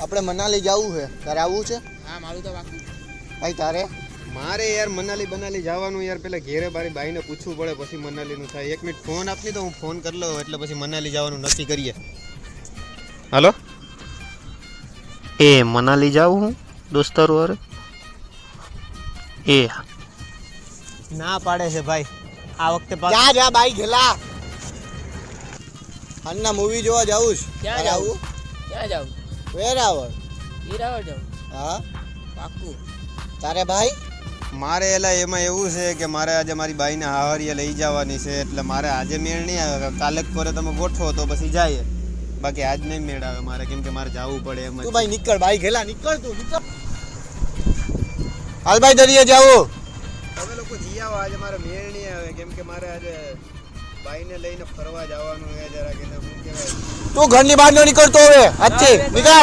આપણે મનાલી જવું છે, તારે આવવું છે? હા મારું તો બાકી. ભાઈ તારે? મારે યાર મનાલી જવાનું યાર, પેલા ઘેરે મારી બાઈને પૂછવું પડે પછી મનાલીનું થાય. 1 મિનિટ ફોન આપની તો હું ફોન કરી લઉં એટલે પછી મનાલી જવાનું નક્કી કરીએ. હાલો, એ મનાલી જાવું હું દોસ્તારો અરે એ ના પાડે છે ભાઈ આ વખતે. જા જા બાઈક હેલા. અન્ના મૂવી જોવા જાવું છે. ક્યાં જાવું? ક્યાં જાવું? વેરાવળ. ઈરાવળ જાવું? હા પાક્કું. તારે ભાઈ? મારે એલા એમાં એવું છે કે મારે આજે મારી બાઈને હાહરીએ લઈ જવાની છે એટલે મારે આજે મેળ નહીં આવે. કાલે પર તમે ગોઠવો તો પછી જાય, બાકી આજ નહીં મેળ આવે મારે, કેમ કે મારે જવું પડે એમ. તું ભાઈ નીકળ, બાઈક હેલા, નીકળ તું, નીકળ. હાલ ભાઈ દરિયે જાવું. તમે લોકો જી આવો, આજે મારે મેળ નહીં આવે કેમ કે મારે આજે બાઈને લઈને ફરવા જવાનું છે જરા કે શું કહેવાય. તું ઘરની બહાર ન નીકળતો હવે આજથી નીકળ.